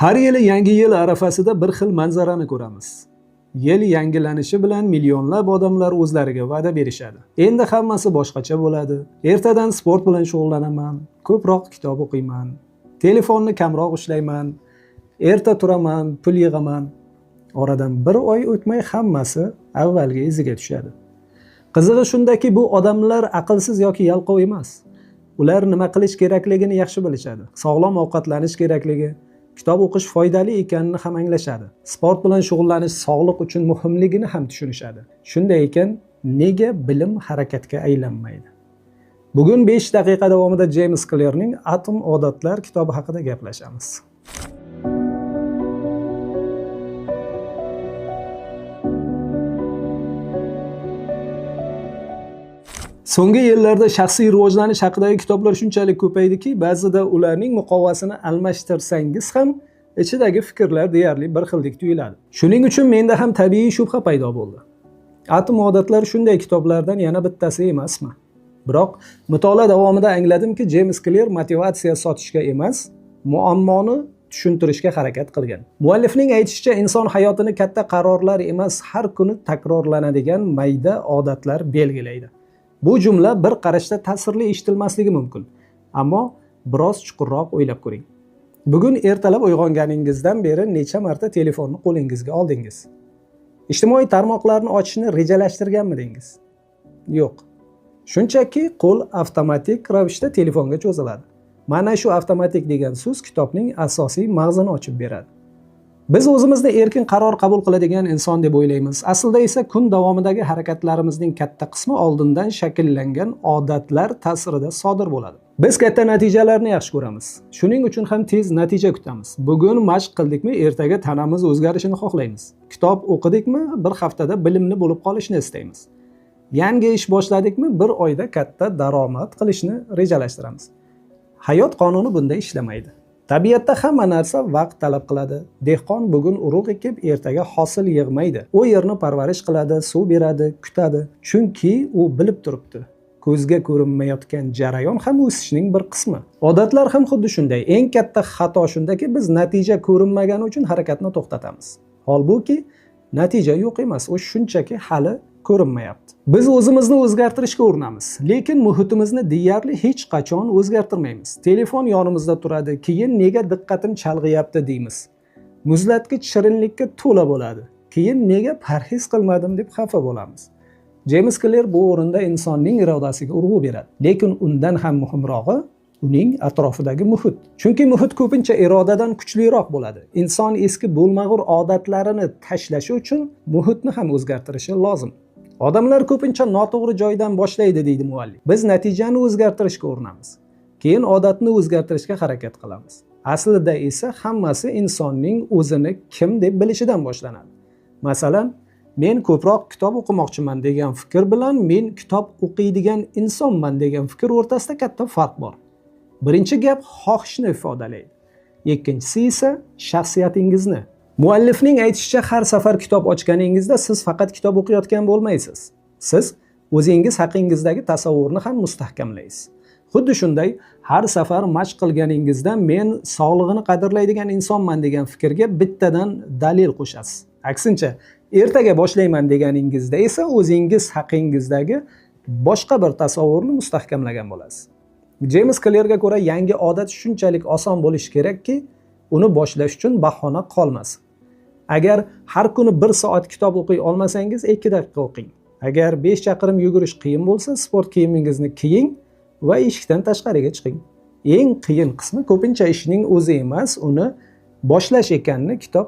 Har yili yangi yil arafasida bir xil manzarani ko'ramiz. Yil yangilanishi bilan millionlab odamlar o'zlariga va'da berishadi. Endi hammasi boshqacha bo'ladi. Ertadan sport bilan shug'ullanaman, ko'proq kitob o'qiyman, telefonni kamroq ishlayman, erta turaman, pul yig'aman. Oradan bir oy o'tmay hammasi avvalgi iziga tushadi. Qizig'i shundaki, bu odamlar aqlsiz yoki yalqov emas. Ular nima qilish kerakligini yaxshi bilishadi. Sog'lom ovqatlanish kerakligi, kitob o'qish foydali ekanini ham anglashadi. Sport bilan shug'ullanish sog'liq uchun muhimligini ham tushunishadi. Shunday ekan, nega bilim harakatga aylanmaydi? Bugun 5 daqiqa davomida James Clearning Atom odatlar kitobi haqida gaplashamiz. So'nggi yillarda shaxsiy rivojlanish haqidagi kitoblar shunchalik ko'paydiki, ba'zida ularning muqovasini almashtirsangiz ham ichidagi fikrlar deyarli bir xildek tuyuladi. Shuning uchun menda ham tabiiy shubha paydo bo'ldi. Atom odatlar shunday kitoblardan yana bittasi emasmi? Biroq mutolaa davomida angladimki, James Clear motivatsiya sotishga emas, muammoni tushuntirishga harakat qilgan. Muallifning aytishicha, inson hayotini katta qarorlar emas, har kuni takrorlanadigan mayda odatlar belgilaydi. Bu jumla bir qarashda ta'sirli eshitilmasligi mumkin, ammo biroz chuqurroq o'ylab ko'ring. Bugun ertalab uyg'onganingizdan beri necha marta telefonni qo'lingizga oldingiz? Ijtimoiy tarmoqlarni ochishni rejalashtirganmidingiz? Yo'q. Shunchaki qo'l avtomatik ravishda telefonga cho'ziladi. Mana shu avtomatik degan so'z kitobning asosiy mag'zini ochib beradi. Biz o'zimizni erkin qaror qabul qiladigan inson deb o'ylaymiz. Aslida esa kun davomidagi harakatlarimizning katta qismi oldindan shakllangan odatlar ta'sirida sodir bo'ladi. Biz katta natijalarni yaxshi ko'ramiz. Shuning uchun ham tez natija kutamiz. Bugun mashq qildikmi, ertaga tanamiz o'zgarishini xohlaymiz. Kitob o'qidikmi, bir haftada bilimli bo'lib qolishni istaymiz. Yangi ish boshladikmi, bir oyda katta daromad qilishni rejalashtiramiz. Hayot qonuni bunday ishlamaydi. Tabiatda hamma narsa vaqt talab qiladi. Dehqon bugun urug' ekib, ertaga hosil yig'maydi. U yerni parvarish qiladi, suv beradi, kutadi. Chunki u bilib turibdi. Ko'zga ko'rinmayotgan jarayon ham o'sishning bir qismi. Odatlar ham xuddi shunday. Eng katta xato shundaki, biz natija ko'rinmagani uchun harakatni to'xtatamiz. Holbuki natija yo'q emas, u shunchaki hali ko'rinmayapti. Biz o'zimizni o'zgartirishga urinamiz, lekin muhitimizni deyarli hech qachon o'zgartirmaymiz. Telefon yonimizda turadi, keyin nega diqqatim chalg'iyapti deymiz. Muzlatgich shirinlikka to'la bo'ladi, keyin nega parhez qilmadim deb xafa bo'lamiz. James Clear bu o'rinda insonning irodasiga urg'u beradi, lekin undan ham muhimrog'i uning atrofidagi muhit. Chunki muhit ko'pincha irodadan kuchliroq bo'ladi. Inson eski bo'lmag'ur odatlarini tashlashi uchun muhitni ham o'zgartirishi lozim. Odamlar ko'pincha noto'g'ri joydan boshlaydi, deydi muallif. Biz natijani o'zgartirishga urinamiz, keyin odatni o'zgartirishga harakat qilamiz. Aslida esa hammasi insonning o'zini kim deb bilishidan boshlanadi. Masalan, men ko'proq kitob o'qimoqchiman degan fikr bilan men kitob o'qiydigan insonman degan fikr o'rtasida katta farq bor. Birinchi gap xohishni ifodalaydi. Ikkinchisi esa shaxsiyatingizni. Muallifning aytishicha, har safar kitob ochganingizda siz faqat kitob o'qiyotgan bo'lmaysiz. Siz o'zingiz haqingizdagi tasavvurni ham mustahkamlaysiz. Xuddi shunday, har safar mashq qilganingizda men sog'lig'ini qadrlaydigan insonman degan fikrga bittadan dalil qo'shasiz. Aksincha, ertaga boshlayman deganingizda esa o'zingiz haqingizdagi boshqa bir tasavvurni mustahkamlagan bo'lasiz. James Clearga ko'ra, yangi odat shunchalik oson bo'lishi kerakki, uni boshlash uchun bahona qolmasin. Agar har kuni 1 soat kitob o'qiy olmasangiz, 2 daqiqa o'qing. Agar 5 chaqirim yugurish qiyin bo'lsa, sport kiyimingizni kiying va eshikdan tashqariga chiqing. Eng qiyin qismi ko'pincha ishning o'zi emas, uni boshlash ekanini kitob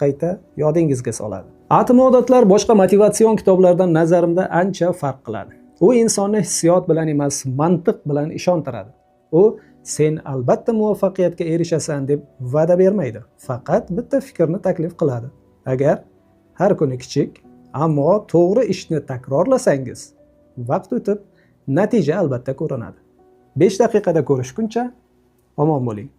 qayta yodingizga soladi. Atom odatlar boshqa motivatsion kitoblardan nazarimda ancha farq qiladi. U insonni hissiyot bilan emas, mantiq bilan ishontiradi. U sen albatta muvaffaqiyatga erishasan deb va'da bermaydi. Faqat bitta fikrni taklif qiladi. Agar har kuni kichik, ammo to'g'ri ishni takrorlasangiz, vaqt o'tib natija albatta ko'rinadi. 5 daqiqada ko'rishguncha omon bo'ling.